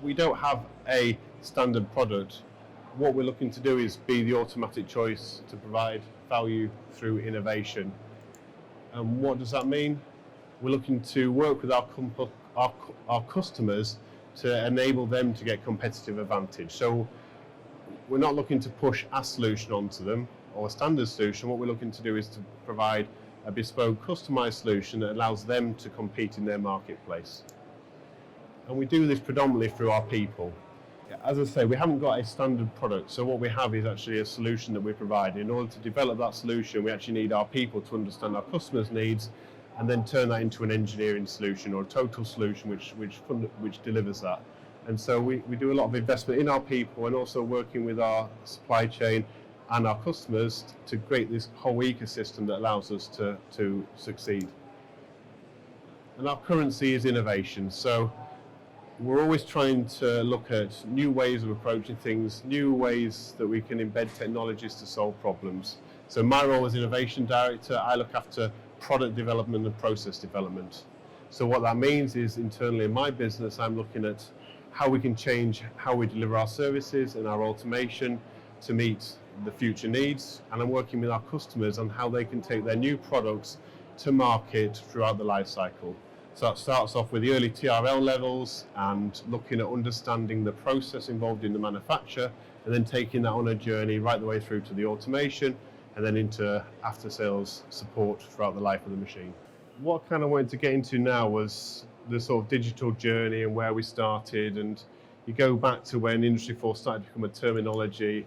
we don't have a standard product. What we're looking to do is be the automatic choice to provide value through innovation. And what does that mean? We're looking to work with our customers to enable them to get competitive advantage. So we're not looking to push a solution onto them or a standard solution. What we're looking to do is to provide a bespoke, customized solution that allows them to compete in their marketplace. And we do this predominantly through our people. As I say, we haven't got a standard product, so what we have is actually a solution that we provide. In order to develop that solution, we actually need our people to understand our customers' needs and then turn that into an engineering solution or a total solution which delivers that. And so we do a lot of investment in our people and also working with our supply chain and our customers to create this whole ecosystem that allows us to succeed. And our currency is innovation. So we're always trying to look at new ways of approaching things, new ways that we can embed technologies to solve problems. So my role as innovation director, I look after product development and process development. So what that means is internally in my business, I'm looking at how we can change how we deliver our services and our automation to meet the future needs. And I'm working with our customers on how they can take their new products to market throughout the life cycle. So that starts off with the early TRL levels and looking at understanding the process involved in the manufacture and then taking that on a journey right the way through to the automation and then into after sales support throughout the life of the machine. What I kind of wanted to get into now was the sort of digital journey and where we started, and you go back to when Industry 4 started to become a terminology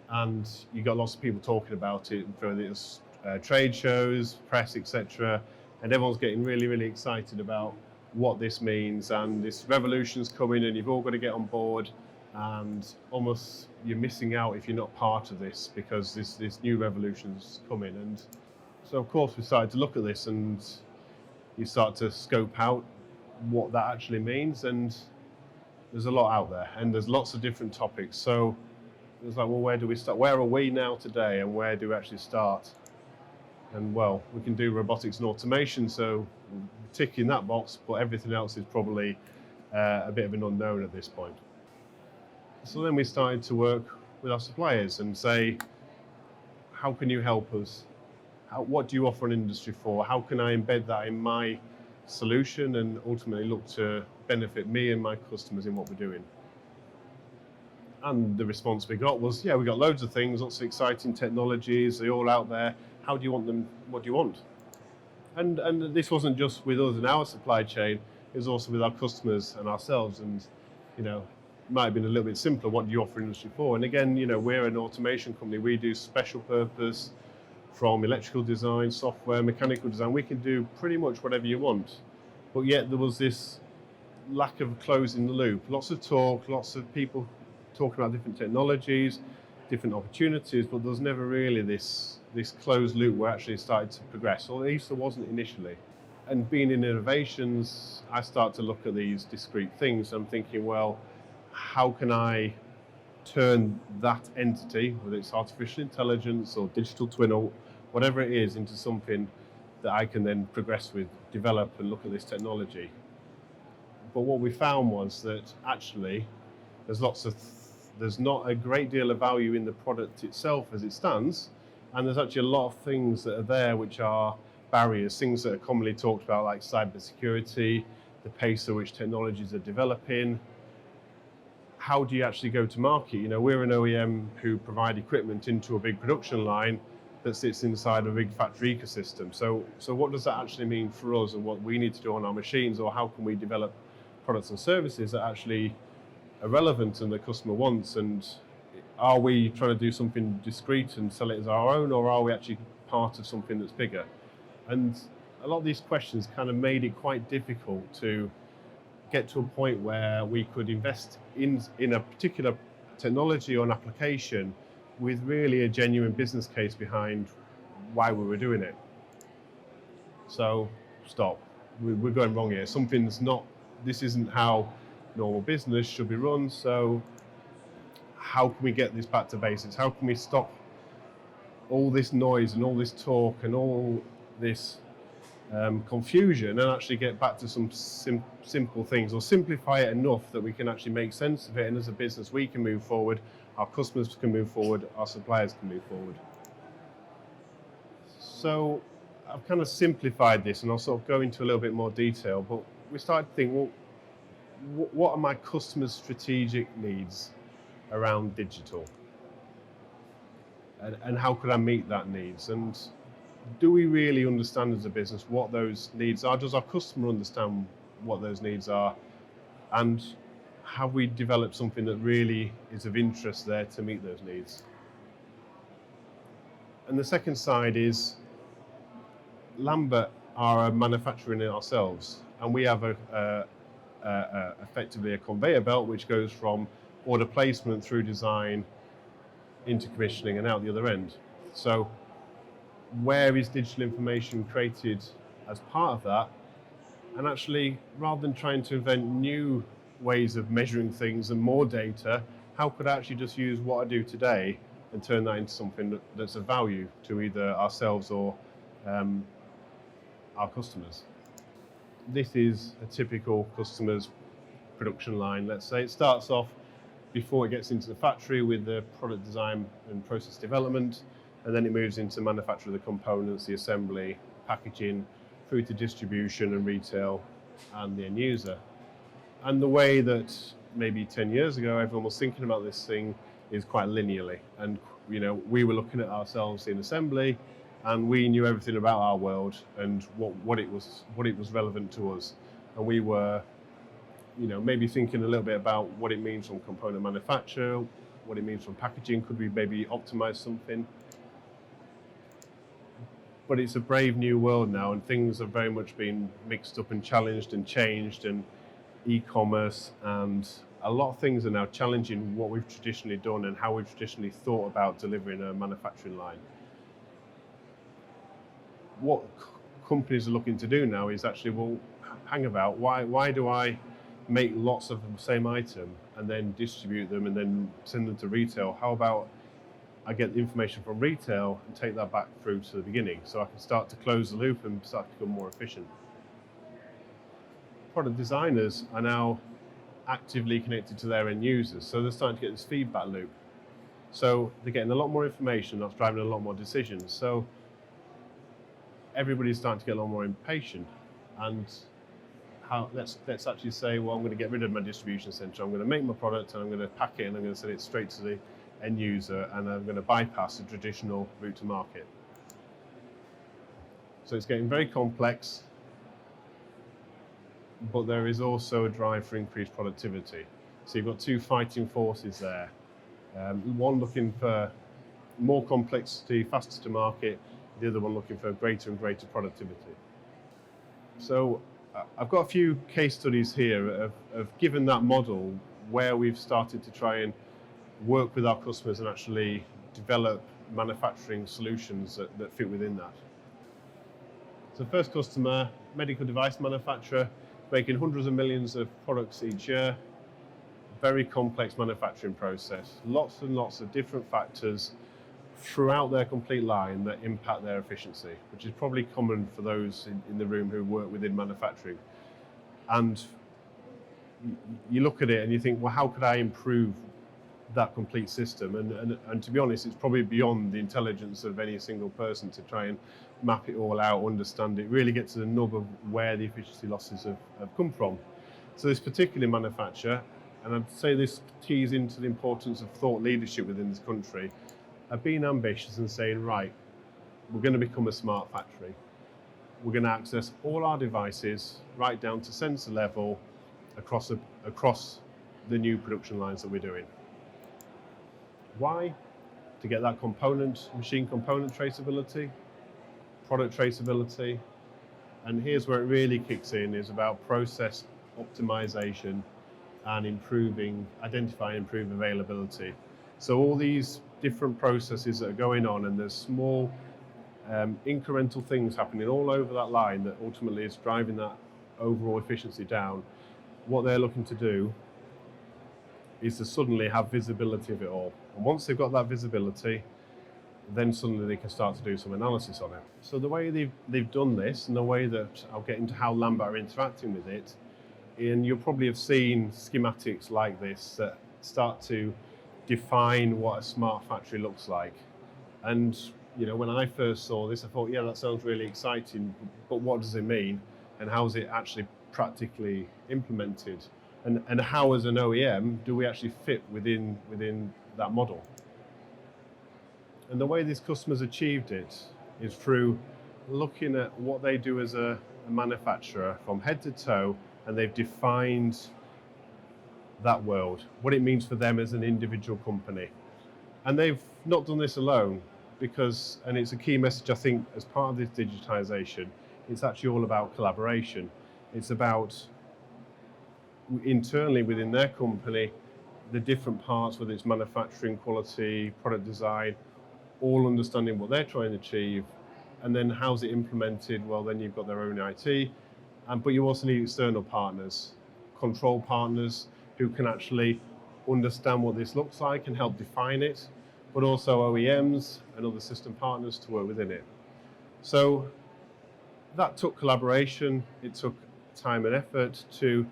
and you got lots of people talking about it, whether it was trade shows, press, etc. And everyone's getting really, really excited about what this means, and this revolution's coming and you've all got to get on board, and almost you're missing out if you're not part of this because this new revolution's coming. And so of course we started to look at this and you start to scope out what that actually means, and there's a lot out there and there's lots of different topics. So it was like, well, where do we start? Where are we now today and where do we actually start? And well, we can do robotics and automation, so ticking that box, but everything else is probably a bit of an unknown at this point. So then we started to work with our suppliers and say, how can you help us? What do you offer an Industry 4? How can I embed that in my solution and ultimately look to benefit me and my customers in what we're doing? And the response we got was, yeah, we got loads of things, lots of exciting technologies, they're all out there. How do you want them? What do you want? And this wasn't just with us in our supply chain, it was also with our customers and ourselves. And, you know, it might have been a little bit simpler, what do you offer Industry 4? And again, you know, we're an automation company, we do special purpose from electrical design, software, mechanical design. We can do pretty much whatever you want. But yet there was this lack of closing the loop. Lots of talk, lots of people talking about different technologies, different opportunities, but there was never really this closed loop where actually started to progress, or at least there wasn't initially. And being in innovations, I start to look at these discrete things. I'm thinking, well, how can I turn that entity, whether it's artificial intelligence or digital twin or whatever it is, into something that I can then progress with, develop and look at this technology. But what we found was that actually there's not a great deal of value in the product itself as it stands, and there's actually a lot of things that are there which are barriers, things that are commonly talked about like cybersecurity, the pace at which technologies are developing. How do you actually go to market? You know, we're an OEM who provide equipment into a big production line that sits inside a big factory ecosystem. So what does that actually mean for us and what we need to do on our machines, or how can we develop products and services that actually are relevant and the customer wants? And are we trying to do something discrete and sell it as our own, or are we actually part of something that's bigger? And a lot of these questions kind of made it quite difficult to get to a point where we could invest in a particular technology or an application with really a genuine business case behind why we were doing it. So stop, we're going wrong here. This isn't how normal business should be run. So how can we get this back to basics? How can we stop all this noise and all this talk and all this confusion and actually get back to some simple things, or simplify it enough that we can actually make sense of it, and as a business we can move forward, our customers can move forward, our suppliers can move forward. So I've kind of simplified this, and I'll sort of go into a little bit more detail, but we started to think, well, what are my customers' strategic needs around digital? And how could I meet that needs? And do we really understand as a business what those needs are? Does our customer understand what those needs are? And have we developed something that really is of interest there to meet those needs? And the second side is, Lambert are a manufacturer in it ourselves, and we have effectively a conveyor belt which goes from order placement through design into commissioning and out the other end. So where is digital information created as part of that? And actually, rather than trying to invent new ways of measuring things and more data, how could I actually just use what I do today and turn that into something that's of value to either ourselves or our customers? This is a typical customer's production line. Let's say it starts off before it gets into the factory with the product design and process development, and then it moves into manufacture of the components, the assembly, packaging, through to distribution and retail and the end user. And the way that maybe 10 years ago everyone was thinking about this thing is quite linearly, and we were looking at ourselves in assembly and we knew everything about our world and what it was relevant to us, and we were maybe thinking a little bit about what it means from component manufacture, what it means from packaging, could we maybe optimize something? But it's a brave new world now, and things have very much been mixed up and challenged and changed, and e-commerce and a lot of things are now challenging what we've traditionally done and how we've traditionally thought about delivering a manufacturing line. What companies are looking to do now is actually, well, hang about, why do I make lots of the same item and then distribute them and then send them to retail? How about I get the information from retail and take that back through to the beginning, so I can start to close the loop and start to become more efficient? Product designers are now actively connected to their end users, so they're starting to get this feedback loop. So they're getting a lot more information, that's driving a lot more decisions. So everybody's starting to get a lot more impatient, and let's actually say, well, I'm going to get rid of my distribution center, I'm going to make my product and I'm going to pack it and I'm going to send it straight to the end user, and I'm going to bypass the traditional route to market. So it's getting very complex, but there is also a drive for increased productivity. So you've got two fighting forces there. One looking for more complexity, faster to market, the other one looking for greater and greater productivity. So I've got a few case studies here of given that model where we've started to try and work with our customers and actually develop manufacturing solutions that fit within that. So first customer, medical device manufacturer, making hundreds of millions of products each year. Very complex manufacturing process, lots and lots of different factors throughout their complete line that impact their efficiency, which is probably common for those in the room who work within manufacturing. And you look at it and you think, well, how could I improve that complete system? And to be honest, it's probably beyond the intelligence of any single person to try and map it all out, understand it, really get to the nub of where the efficiency losses have come from. So this particular manufacturer, and I'd say this keys into the importance of thought leadership within this country, have been ambitious and saying, right, we're going to become a smart factory. We're going to access all our devices right down to sensor level across the new production lines that we're doing. Why? To get that machine component traceability, product traceability, and here's where it really kicks in, is about process optimization and identifying improved availability. So all these different processes that are going on, and there's small incremental things happening all over that line that ultimately is driving that overall efficiency down. What they're looking to do is to suddenly have visibility of it all. And once they've got that visibility, then suddenly they can start to do some analysis on it. So the way they've done this, and the way that I'll get into how Lambert are interacting with it, and you'll probably have seen schematics like this that start to define what a smart factory looks like. And when I first saw this, I thought, yeah, that sounds really exciting, but what does it mean, and how is it actually practically implemented, and how, as an OEM, do we actually fit within that model? And the way these customers achieved it is through looking at what they do as a manufacturer from head to toe, and they've defined that world, what it means for them as an individual company. And they've not done this alone, because, and it's a key message, I think, as part of this digitization, it's actually all about collaboration. It's about internally within their company, the different parts, whether it's manufacturing, quality, product design, all understanding what they're trying to achieve, and then how's it implemented? Well, then you've got their own IT, but you also need external partners, control partners, who can actually understand what this looks like and help define it, but also OEMs and other system partners to work within it. So that took collaboration, it took time and effort to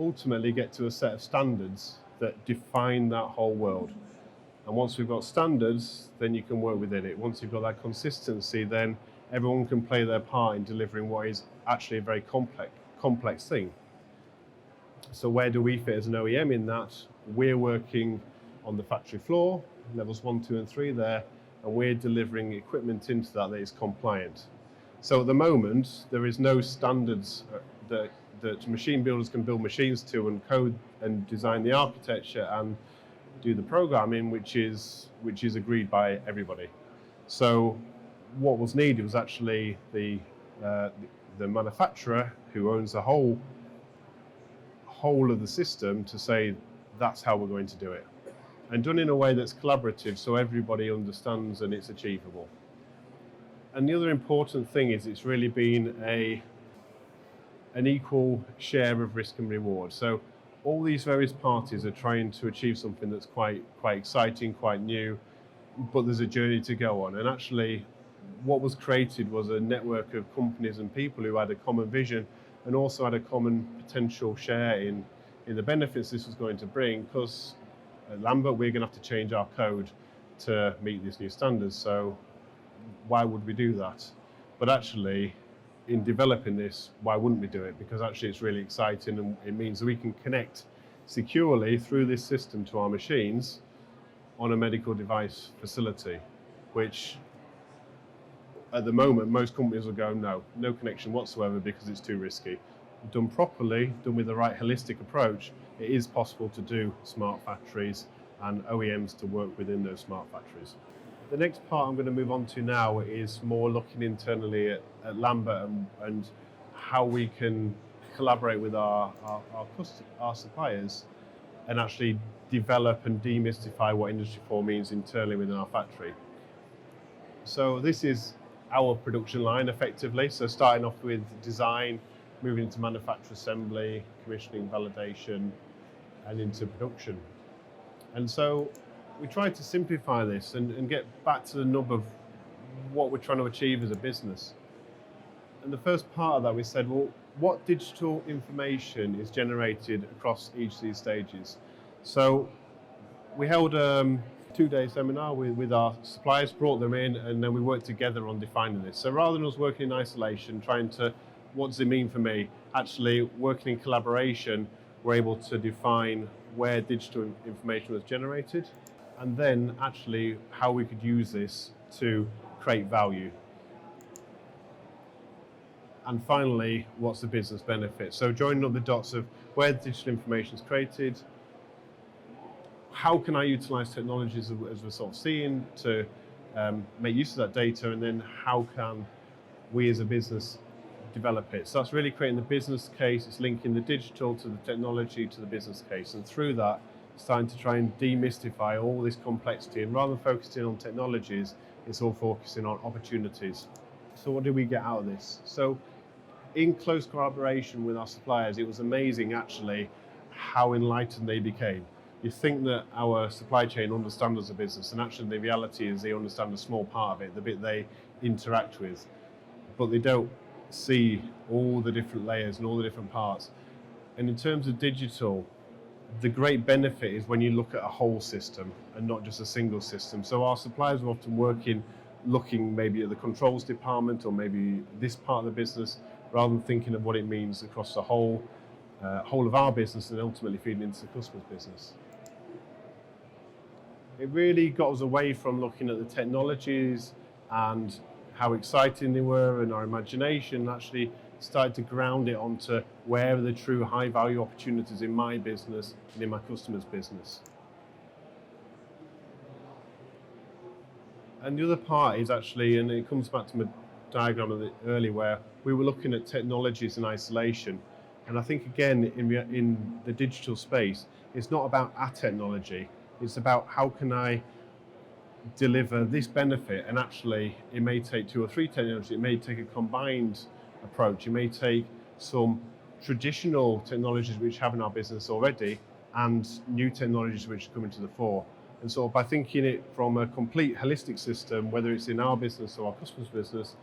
ultimately get to a set of standards that define that whole world. And once we've got standards, then you can work within it. Once you've got that consistency, then everyone can play their part in delivering what is actually a very complex thing. So where do we fit as an OEM in that? We're working on the factory floor, levels 1, 2, and 3 there, and we're delivering equipment into that is compliant. So at the moment, there is no standards that machine builders can build machines to and code and design the architecture and do the programming, which is agreed by everybody. So what was needed was actually the manufacturer, who owns the whole of the system, to say that's how we're going to do it, and done in a way that's collaborative, so everybody understands and it's achievable. And the other important thing is it's really been an equal share of risk and reward. So all these various parties are trying to achieve something that's quite exciting, quite new, but there's a journey to go on. And actually, what was created was a network of companies and people who had a common vision and also had a common potential share in the benefits this was going to bring, because at Lambert, we're going to have to change our code to meet these new standards. So why would we do that? But actually, in developing this, why wouldn't we do it? Because actually it's really exciting, and it means that we can connect securely through this system to our machines on a medical device facility, which at the moment most companies will go, no connection whatsoever, because it's too risky. Done properly, done with the right holistic approach, it is possible to do smart factories and OEMs to work within those smart factories. The next part I'm going to move on to now is more looking internally at Lambert and how we can collaborate with our suppliers and actually develop and demystify what Industry 4 means internally within our factory. So this is our production line effectively. So starting off with design, moving into manufacture assembly, commissioning, validation, and into production. And so we tried to simplify this and get back to the nub of what we're trying to achieve as a business. And the first part of that, we said, well, what digital information is generated across each of these stages? So we held a 2-day seminar with our suppliers, brought them in, and then we worked together on defining this. So rather than us working in isolation, trying to, what does it mean for me? Actually, working in collaboration, we're able to define where digital information was generated, and then actually how we could use this to create value. And finally, what's the business benefit? So joining up the dots of where digital information is created, how can I utilize technologies as we're sort of seeing to make use of that data, and then how can we as a business develop it? So that's really creating the business case, it's linking the digital to the technology to the business case, and through that, starting to try and demystify all this complexity, and rather than focusing on technologies, it's all focusing on opportunities. So what did we get out of this? So in close collaboration with our suppliers, it was amazing actually how enlightened they became. you think that our supply chain understands as a business, and actually the reality is they understand a small part of it, the bit they interact with, but they don't see all the different layers and all the different parts. And in terms of digital, the great benefit is when you look at a whole system and not just a single system. So our suppliers are often looking maybe at the controls department or maybe this part of the business, rather than thinking of what it means across the whole of our business and ultimately feeding into the customer's business. It really got us away from looking at the technologies and how exciting they were and our imagination, actually started to ground it onto where are the true high value opportunities in my business and in my customer's business. And the other part is actually, and it comes back to my diagram of earlier, where we were looking at technologies in isolation. And I think again, in the digital space, it's not about a technology, it's about how can I deliver this benefit, and actually it may take 2 or 3 technologies, it may take a combined approach, it may take some traditional technologies which have in our business already and new technologies which come into the fore. And so by thinking it from a complete holistic system, whether it's in our business or our customer's business,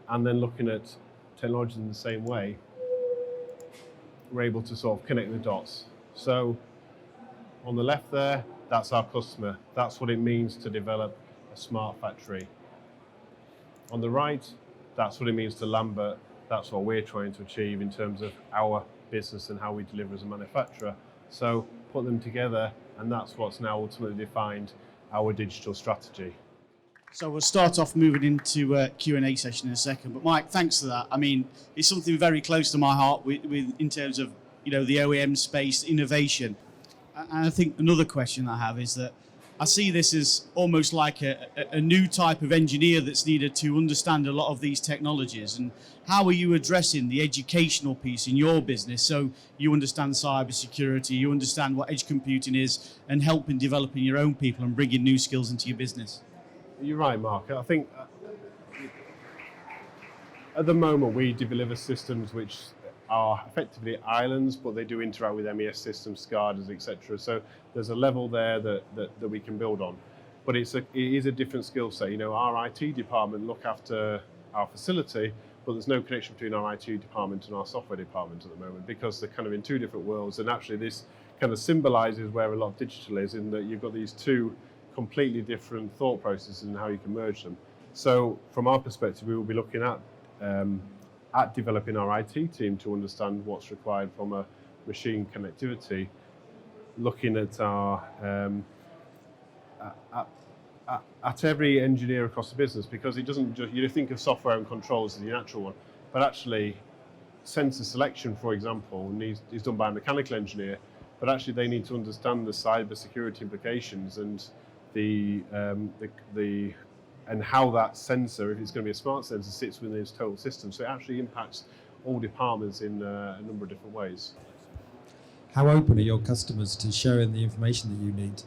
and then looking at technology in the same way, we're able to sort of connect the dots. So on the left there, that's our customer. That's what it means to develop a smart factory. On the right, that's what it means to Lambert. That's what we're trying to achieve in terms of our business and how we deliver as a manufacturer. So put them together, and that's what's now ultimately defined our digital strategy. So we'll start off moving into a Q&A session in a second. But Mike, thanks for that. I mean, it's something very close to my heart with in terms of, the OEM space innovation. And I think another question I have is that I see this as almost like a new type of engineer that's needed to understand a lot of these technologies. And how are you addressing the educational piece in your business so you understand cybersecurity, you understand what edge computing is, and helping developing your own people and bringing new skills into your business? You're right, Mark. I think at the moment we deliver systems which are effectively islands, but they do interact with MES systems, SCADAs, etc. So there's a level there that we can build on. But it is a different skill set. Our IT department look after our facility, but there's no connection between our IT department and our software department at the moment, because they're kind of in 2 different worlds. And actually this kind of symbolizes where a lot of digital is, in that you've got these 2 completely different thought processes and how you can merge them. So from our perspective, we will be looking at developing our IT team to understand what's required from a machine connectivity, looking at our at every engineer across the business, because it doesn't just, you think of software and controls as the natural one, but actually sensor selection, for example, is done by a mechanical engineer, but actually they need to understand the cyber security implications and and how that sensor, if it's going to be a smart sensor, sits within its total system. So it actually impacts all departments in a number of different ways. How open are your customers to sharing the information that you need?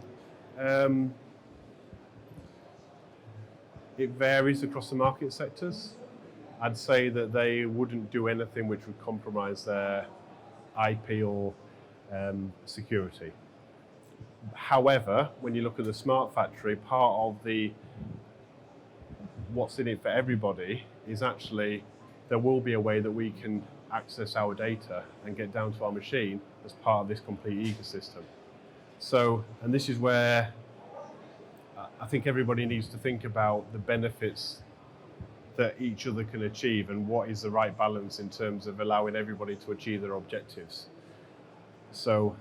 It varies across the market sectors. I'd say that they wouldn't do anything which would compromise their IP or security. However, when you look at the smart factory, part of what's in it for everybody is actually there will be a way that we can access our data and get down to our machine as part of this complete ecosystem. So, and this is where I think everybody needs to think about the benefits that each other can achieve and what is the right balance in terms of allowing everybody to achieve their objectives. So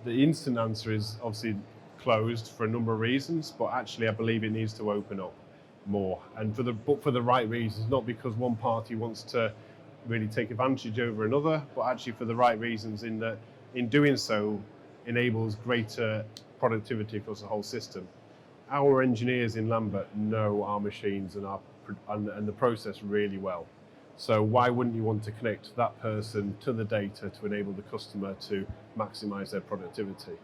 the instant answer is obviously closed for a number of reasons, but actually I believe it needs to open up more, and for the right reasons, not because one party wants to really take advantage over another, but actually for the right reasons, in that in doing so enables greater productivity across the whole system. Our engineers in Lambert know our machines and the process really well. So why wouldn't you want to connect that person to the data to enable the customer to maximize their productivity?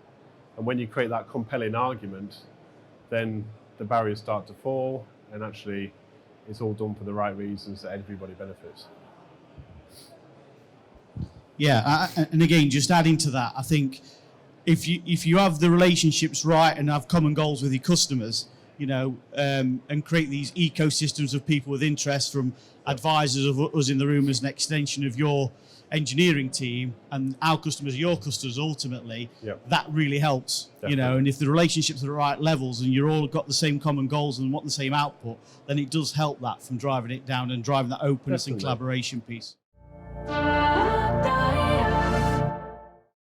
And when you create that compelling argument, then the barriers start to fall, and actually it's all done for the right reasons that everybody benefits. Yeah, and again, just adding to that, I think if you have the relationships right and have common goals with your customers, you know, and create these ecosystems of people with interest, from advisors of us in the room as an extension of your engineering team, and our customers are your customers ultimately, that really helps. Definitely. You know, and if the relationships are the right levels and you're all got the same common goals and want the same output, then it does help that from driving it down and driving that openness and collaboration piece.